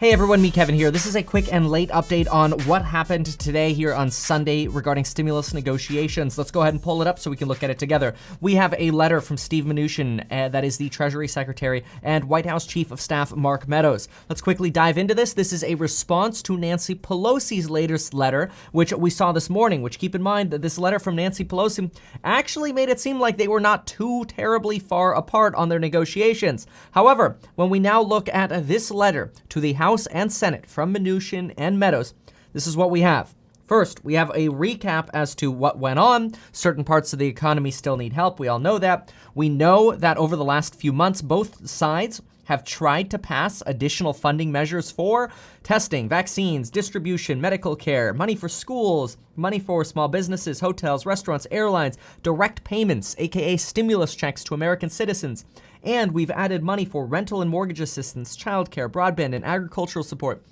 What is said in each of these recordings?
Hey everyone, me Kevin here. This is a quick and late update on what happened today here on Sunday regarding stimulus negotiations. Let's go ahead and pull it up so we can look at it together. We have a letter from Steve Mnuchin, that is the Treasury Secretary, and White House Chief of Staff Mark Meadows. Let's quickly dive into this. This is a response to Nancy Pelosi's latest letter, which we saw this morning, which keep in mind that this letter from Nancy Pelosi actually made it seem like they were not too terribly far apart on their negotiations. However, when we now look at this letter to the House and Senate from Mnuchin and Meadows, this is what we have. First, we have a recap as to what went on. Certain parts of the economy still need help. We all know that. We know that over the last few months, both sides have tried to pass additional funding measures for testing, vaccines, distribution, medical care, money for schools, money for small businesses, hotels, restaurants, airlines, direct payments, aka stimulus checks to American citizens. And we've added money for rental and mortgage assistance, childcare, broadband, and agricultural support.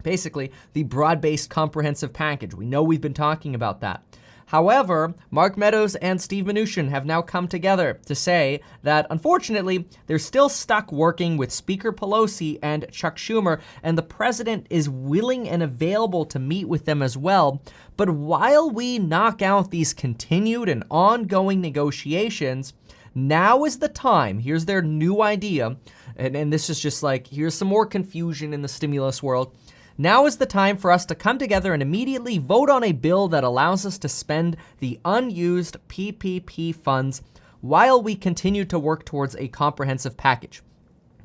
Basically, the broad-based comprehensive package. We know we've been talking about that. However, Mark Meadows and Steve Mnuchin have now come together to say that, unfortunately, they're still stuck working with Speaker Pelosi and Chuck Schumer, and the president is willing and available to meet with them as well. But while we knock out these continued and ongoing negotiations, now is the time. Here's their new idea. And this is just like, here's some more confusion in the stimulus world. Now is the time for us to come together and immediately vote on a bill that allows us to spend the unused PPP funds while we continue to work towards a comprehensive package.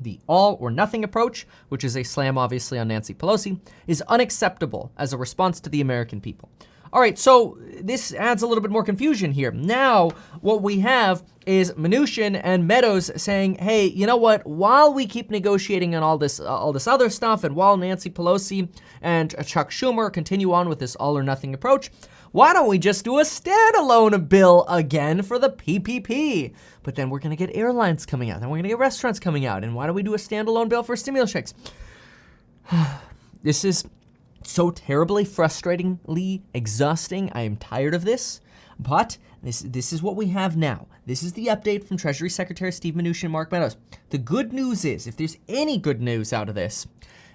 The all or nothing approach, which is a slam obviously on Nancy Pelosi, is unacceptable as a response to the American people. All right, so this adds a little bit more confusion here. Now, what we have is Mnuchin and Meadows saying, hey, you know what? While we keep negotiating on all this other stuff, and while Nancy Pelosi and Chuck Schumer continue on with this all or nothing approach, why don't we just do a standalone bill again for the PPP? But then we're going to get airlines coming out, then we're going to get restaurants coming out, and why don't we do a standalone bill for stimulus checks? This is so terribly, frustratingly exhausting. I am tired of this, but this is what we have now. This is the update from Treasury Secretary Steve Mnuchin and Mark Meadows. The good news is, if there's any good news out of this,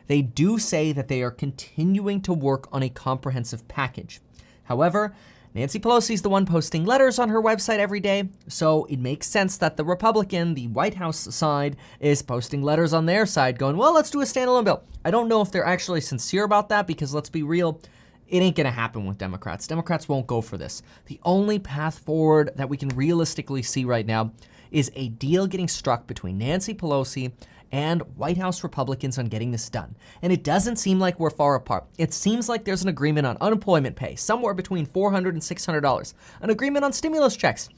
they do say that they are continuing to work on a comprehensive package. However, Nancy Pelosi is the one posting letters on her website every day, so it makes sense that the Republican, the White House side, is posting letters on their side going, well, let's do a standalone bill. I don't know if they're actually sincere about that because, let's be real, it ain't going to happen with Democrats. Democrats won't go for this. The only path forward that we can realistically see right now is a deal getting struck between Nancy Pelosi and White House Republicans on getting this done. And it doesn't seem like we're far apart. It seems like there's an agreement on unemployment pay, somewhere between $400 and $600. An agreement on stimulus checks,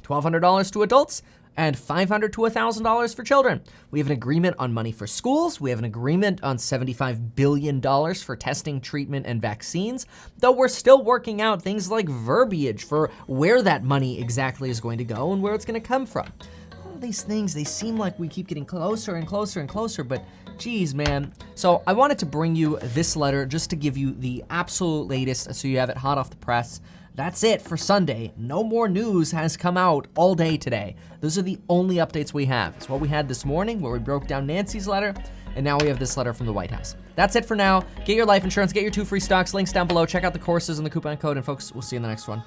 $1,200 to adults and $500 to $1,000 for children. We have an agreement on money for schools. We have an agreement on $75 billion for testing, treatment, and vaccines, though we're still working out things like verbiage for where that money exactly is going to go and where it's going to come from. These things, they seem like we keep getting closer and closer and closer, but geez, man. So I wanted to bring you this letter just to give you the absolute latest so you have it hot off the press. That's it for Sunday. No more news has come out all day today. Those are the only updates we have. It's what we had this morning where we broke down Nancy's letter, and now we have this letter from the White House. That's it for now. Get your life insurance, get your 2 free stocks, links down below. Check out the courses and the coupon code, and folks, we'll see you in the next one.